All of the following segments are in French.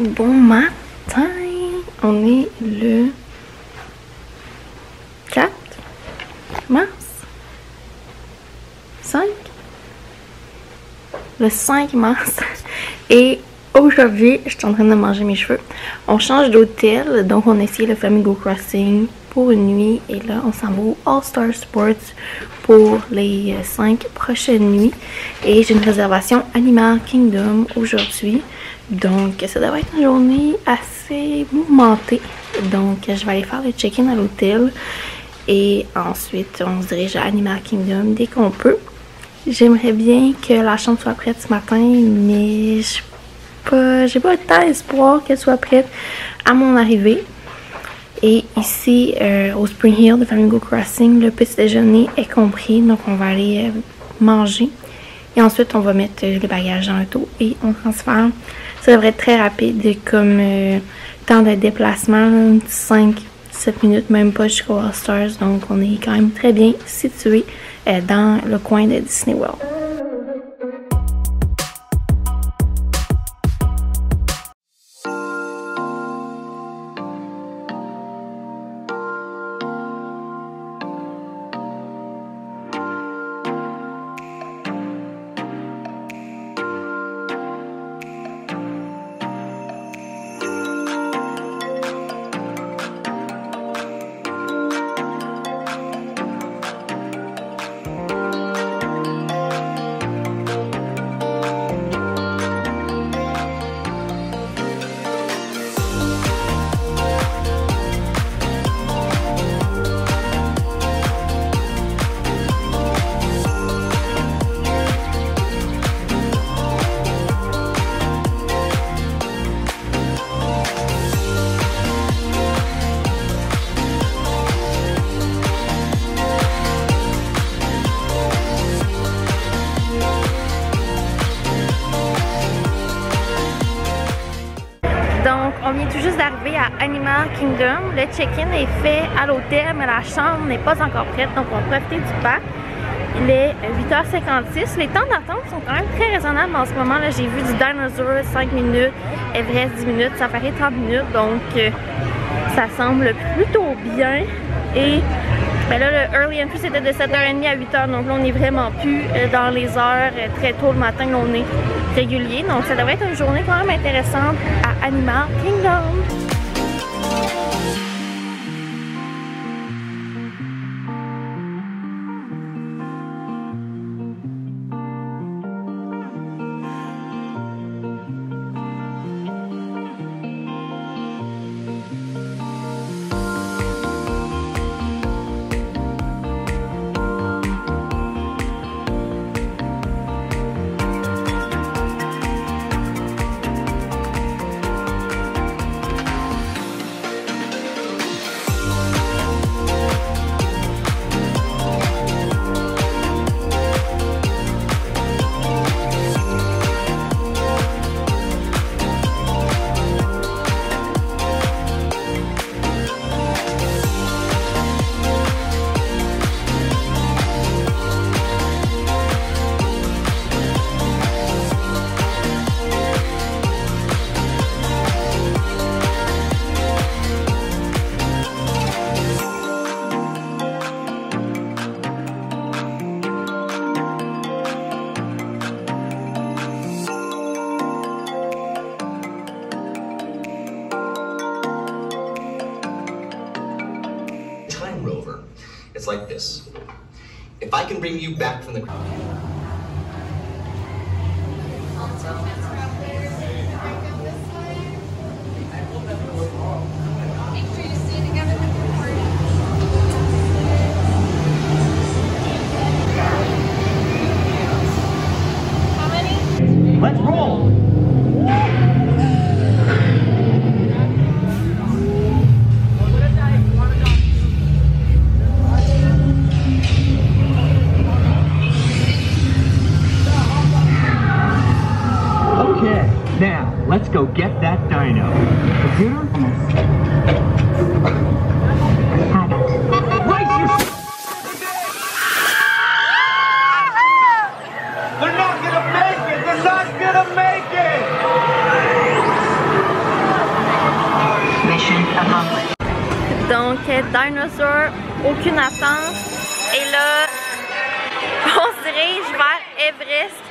Bon matin! On est le 4 mars? 5? Le 5 mars. Et aujourd'hui, je suis en train de manger mes cheveux. On change d'hôtel, donc on a essayé le Flamingo Crossing pour une nuit. Et là, on s'en va au All Star Sports pour les 5 prochaines nuits. Et j'ai une réservation Animal Kingdom aujourd'hui. Donc, ça devrait être une journée assez mouvementée. Donc, je vais aller faire le check-in à l'hôtel. Et ensuite, on se dirige à Animal Kingdom dès qu'on peut. J'aimerais bien que la chambre soit prête ce matin, mais j'ai pas tant espoir qu'elle soit prête à mon arrivée. Et ici, au Spring Hill de Flamingo Crossing, le petit déjeuner est compris. Donc, on va aller manger. Et ensuite, on va mettre les bagages dans l'auto et on transfère. Ça devrait être très rapide comme temps de déplacement, 5-7 minutes, même pas jusqu'au All Stars. Donc, on est quand même très bien situé dans le coin de Disney World. Donc, on vient tout juste d'arriver à Animal Kingdom. Le check-in est fait à l'hôtel, mais la chambre n'est pas encore prête. Donc, on va profiter du parc. Il est 8h56. Les temps d'attente sont quand même très raisonnables en ce moment. J'ai vu du Dinosaur 5 minutes, Everest 10 minutes, Safari 30 minutes. Donc, ça semble plutôt bien. Et ben là, le Early Entry, c'était de 7h30 à 8h. Donc là, on n'est vraiment plus dans les heures très tôt le matin. Là, on est régulier. Donc, ça devrait être une journée quand même intéressante à Animal Kingdom. Rover. It's like this. If I can bring you back from the crowd. How many? Let's roll. Now, let's go get that dino. Computer? Brace yourself! They're not gonna make it! They're not gonna make it! Donc, Dinosaur, aucune attente. Et là, on se dirige vers Everest.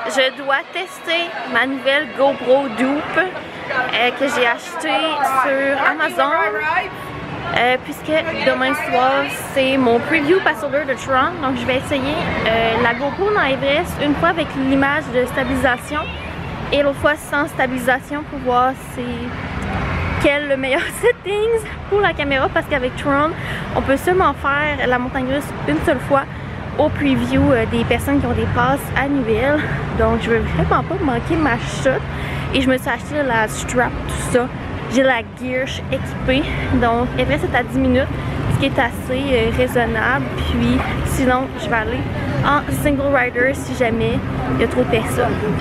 Je dois tester ma nouvelle GoPro Dupe que j'ai achetée sur Amazon. Puisque demain soir, c'est mon preview passenger de Tron. Donc, je vais essayer la GoPro dans Everest une fois avec l'image de stabilisation et l'autre fois sans stabilisation pour voir c'est quel le meilleur settings pour la caméra, parce qu'avec Tron, on peut seulement faire la montagne russe une seule fois au preview des personnes qui ont des passes annuelles. Donc, je veux vraiment pas manquer ma shot et je me suis acheté la strap, tout ça. J'ai la gear, je suis équipée. Donc, Everest est à 10 minutes, ce qui est assez raisonnable. Puis, sinon, je vais aller en single rider si jamais il y a trop de personnes.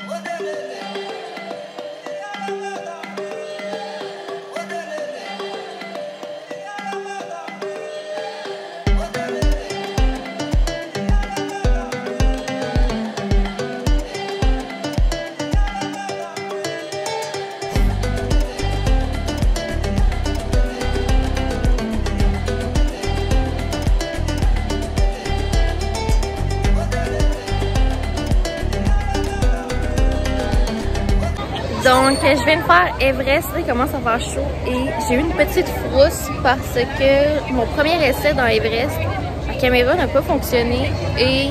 Donc, je viens de faire Everest, il commence à faire chaud et j'ai eu une petite frousse parce que mon premier essai dans Everest, la caméra n'a pas fonctionné et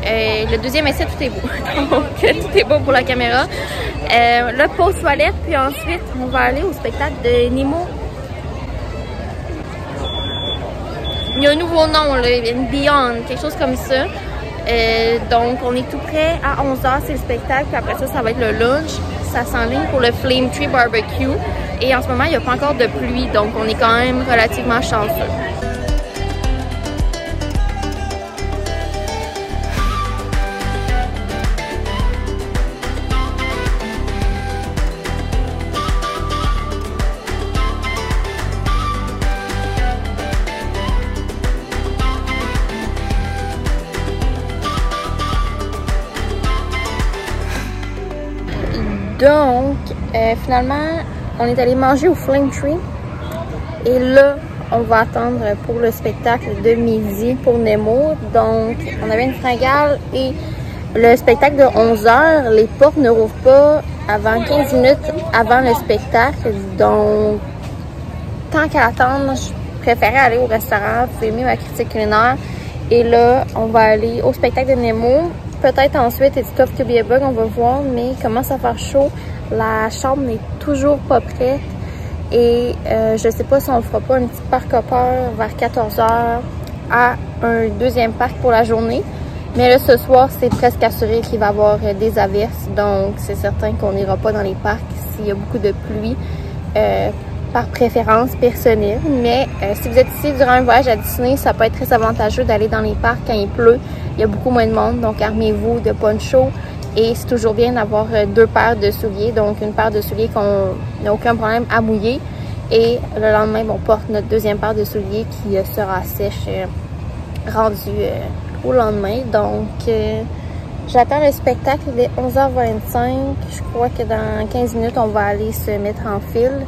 le deuxième essai, tout est beau. Donc, tout est beau pour la caméra. Là, pause toilette, puis ensuite, on va aller au spectacle de Nemo. Il y a un nouveau nom, là, Beyond, quelque chose comme ça. Donc, on est tout près à 11h, c'est le spectacle, puis après ça, ça va être le lunch. Ça s'enligne pour le Flame Tree Barbecue. Et en ce moment, il n'y a pas encore de pluie, donc on est quand même relativement chanceux. Donc, finalement, on est allé manger au Flame Tree. Et là, on va attendre pour le spectacle de midi pour Nemo. Donc, on avait une fringale et le spectacle de 11h, les portes ne rouvrent pas avant 15 minutes avant le spectacle. Donc, tant qu'à attendre, je préférais aller au restaurant, filmer ma critique culinaire. Et là, on va aller au spectacle de Nemo. Peut-être ensuite, It's Tough to be a Bug, on va voir, mais il commence à faire chaud. La chambre n'est toujours pas prête. Et je sais pas si on ne fera pas un petit parc hopper vers 14h à un deuxième parc pour la journée. Mais là, ce soir, c'est presque assuré qu'il va y avoir des averses. Donc, c'est certain qu'on n'ira pas dans les parcs s'il y a beaucoup de pluie. Par préférence personnelle, mais si vous êtes ici durant un voyage à Disney, ça peut être très avantageux d'aller dans les parcs quand il pleut. Il y a beaucoup moins de monde, donc armez-vous de poncho et c'est toujours bien d'avoir deux paires de souliers, donc une paire de souliers qu'on n'a aucun problème à mouiller et le lendemain, on porte notre deuxième paire de souliers qui sera sèche rendu au lendemain. Donc, j'attends le spectacle dès 11h25. Je crois que dans 15 minutes, on va aller se mettre en file.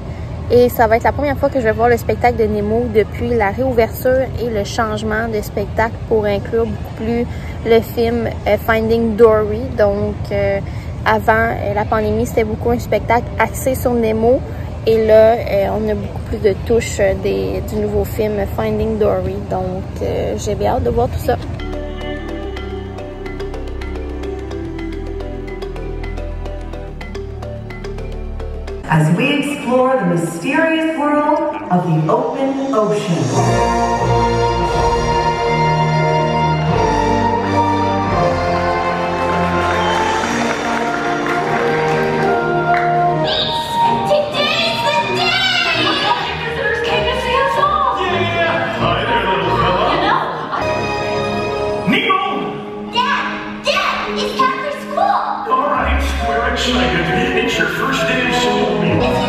Et ça va être la première fois que je vais voir le spectacle de Nemo depuis la réouverture et le changement de spectacle pour inclure beaucoup plus le film Finding Dory. Donc, avant la pandémie, c'était beaucoup un spectacle axé sur Nemo. Et là, on a beaucoup plus de touches du nouveau film Finding Dory. Donc, j'ai bien hâte de voir tout ça. As we explore the mysterious world of the open ocean. It's your first day of school. Nemo!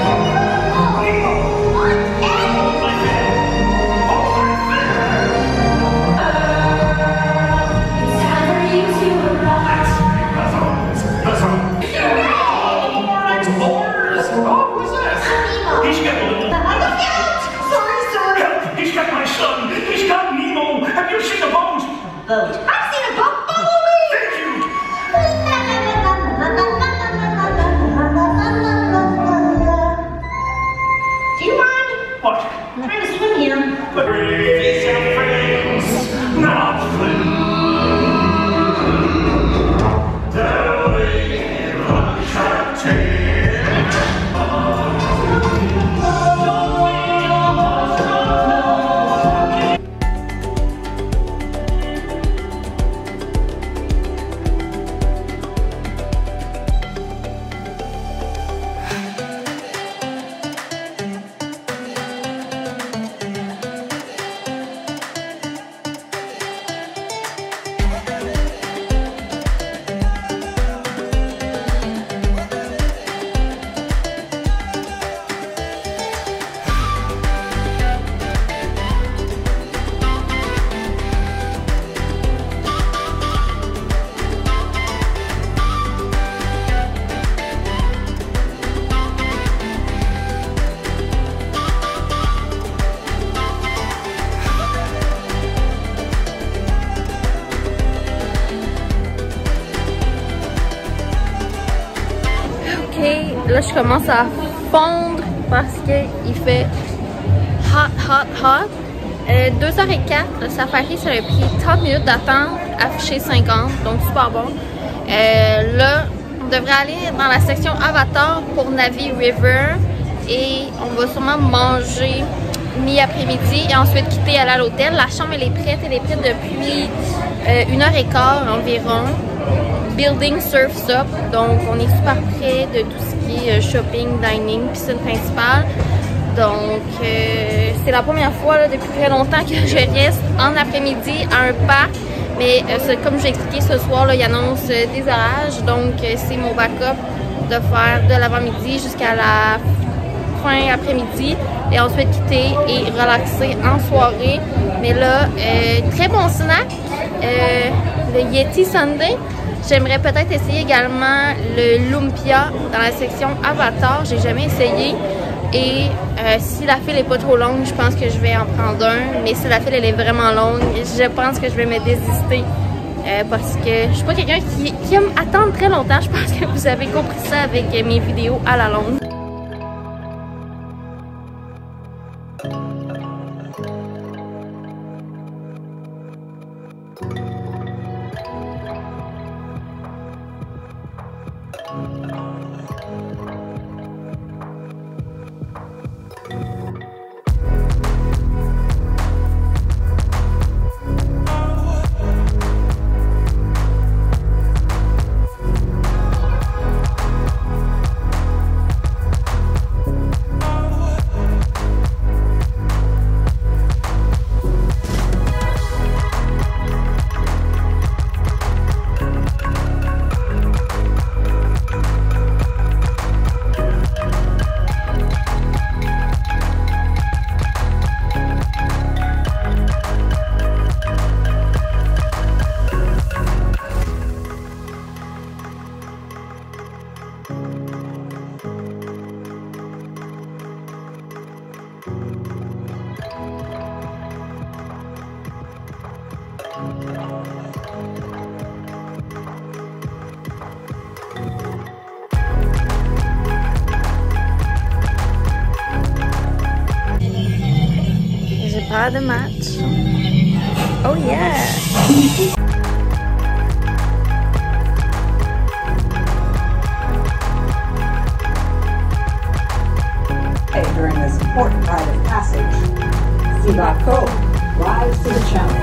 là, je commence à fondre parce qu'il fait hot. 2h04, le safari, ça a pris 30 minutes d'attente, affiché 50, donc super bon. Là, on devrait aller dans la section Avatar pour Na'vi River et on va sûrement manger mi-après-midi et ensuite quitter, aller à l'hôtel. La chambre elle est prête depuis 1h15 environ. Building Surf's Up, donc on est super près de tout ce qui est shopping, dining, piscine principale. Donc c'est la première fois là, depuis très longtemps que je reste en après-midi à un parc. Mais comme j'ai expliqué ce soir, là, il annonce des orages, donc c'est mon backup de faire de l'avant-midi jusqu'à la fin après-midi et ensuite quitter et relaxer en soirée. Mais là, très bon snack, le Yeti Sundae. J'aimerais peut-être essayer également le Lumpia dans la section Avatar. J'ai jamais essayé. Et si la file n'est pas trop longue, je pense que je vais en prendre un. Mais si la file elle est vraiment longue, je pense que je vais me désister. Parce que je suis pas quelqu'un qui aime attendre très longtemps. Je pense que vous avez compris ça avec mes vidéos à la longue. Pas de match. Oh yeah! During this important rite of passage, Sivako rise to the challenge.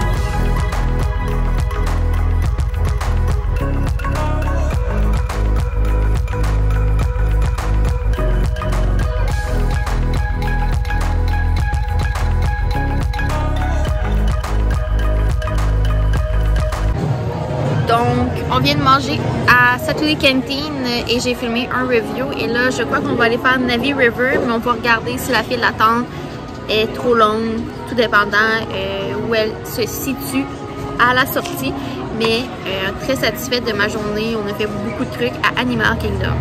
Donc, on vient de manger à Satuli Canteen et j'ai filmé un review. Et là, je crois qu'on va aller faire Na'vi River, mais on va regarder si la file d'attente est trop longue, tout dépendant où elle se situe à la sortie. Mais très satisfaite de ma journée. On a fait beaucoup de trucs à Animal Kingdom.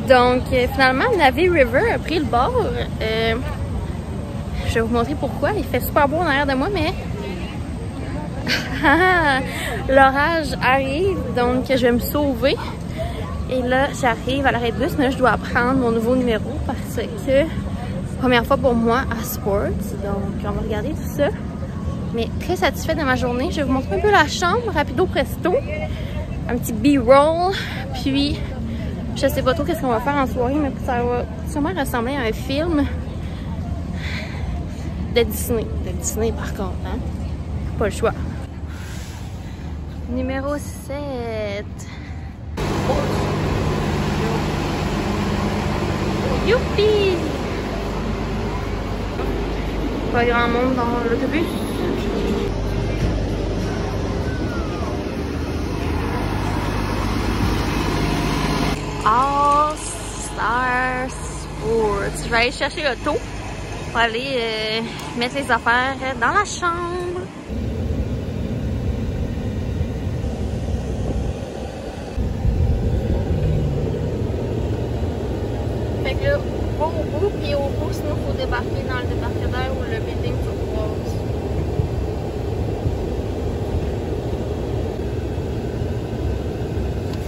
Donc finalement, Na'vi River a pris le bord. Je vais vous montrer pourquoi. Il fait super beau en arrière de moi, mais l'orage arrive, donc je vais me sauver. Et là, j'arrive à l'arrêt de bus, mais là, je dois prendre mon nouveau numéro parce que première fois pour moi à Sports. Donc on va regarder tout ça. Mais très satisfaite de ma journée. Je vais vous montrer un peu la chambre, rapido presto. Un petit B-roll, puis je sais pas trop qu'est-ce qu'on va faire en soirée, mais ça va sûrement ressembler à un film de Disney. De Disney par contre, hein? Pas le choix. Numéro 7. Youpi! Pas grand monde dans l'autobus. All Star je vais aller chercher l'auto pour aller mettre les affaires dans la chambre. Fait que là, on va au bout, puis au bout, sinon il faut débarquer dans le débarcadère ou le building sur Rose.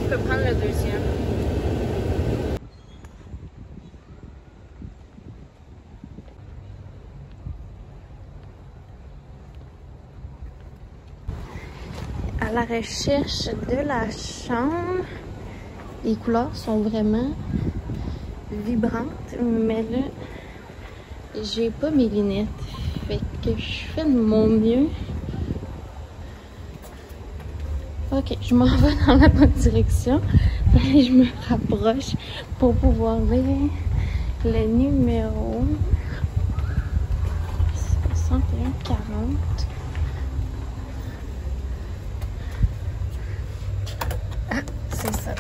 Je peux prendre le deuxième. À la recherche de la chambre. Les couleurs sont vraiment vibrantes, mais là, j'ai pas mes lunettes. Fait que je fais de mon mieux. Ok, je m'en vais dans la bonne direction. Je me rapproche pour pouvoir lire le numéro 6140. Ah, c'est ça.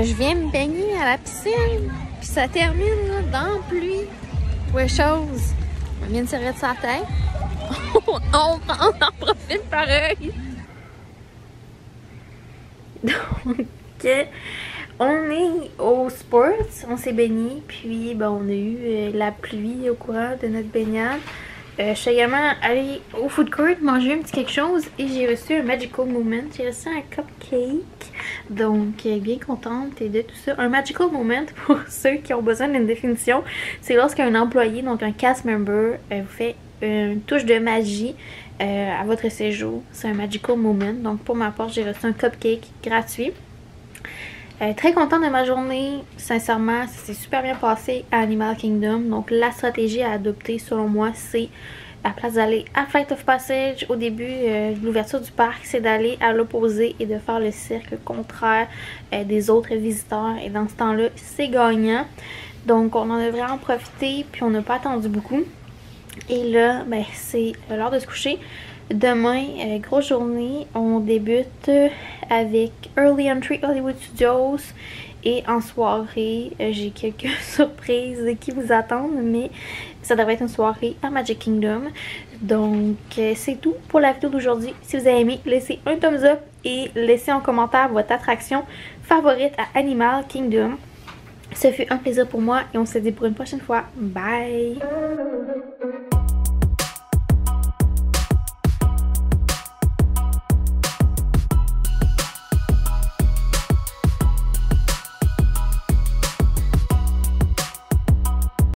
Je viens me baigner à la piscine, puis ça termine là, dans la pluie. Ouais, chose. On vient de se retirer sa tête. on en profite pareil. Donc, on est au sports, on s'est baigné, puis ben, on a eu la pluie au courant de notre baignade. Je suis également allée au food court manger un petit quelque chose et j'ai reçu un magical moment. J'ai reçu un cupcake, donc bien contente de tout ça. Un magical moment, pour ceux qui ont besoin d'une définition, c'est lorsqu'un employé, donc un cast member, vous fait une touche de magie à votre séjour. C'est un magical moment. Donc pour ma part, j'ai reçu un cupcake gratuit. Très contente de ma journée, sincèrement, ça s'est super bien passé à Animal Kingdom. Donc la stratégie à adopter selon moi, c'est à la place d'aller à Flight of Passage au début de l'ouverture du parc, c'est d'aller à l'opposé et de faire le cercle contraire des autres visiteurs. Et dans ce temps-là, c'est gagnant. Donc on en a vraiment profité, puis on n'a pas attendu beaucoup. Et là, ben, c'est l'heure de se coucher. Demain, grosse journée, on débute avec Early Entry Hollywood Studios et en soirée, j'ai quelques surprises qui vous attendent, mais ça devrait être une soirée à Magic Kingdom. Donc, c'est tout pour la vidéo d'aujourd'hui. Si vous avez aimé, laissez un thumbs up et laissez en commentaire votre attraction favorite à Animal Kingdom. Ce fut un plaisir pour moi et on se dit pour une prochaine fois. Bye!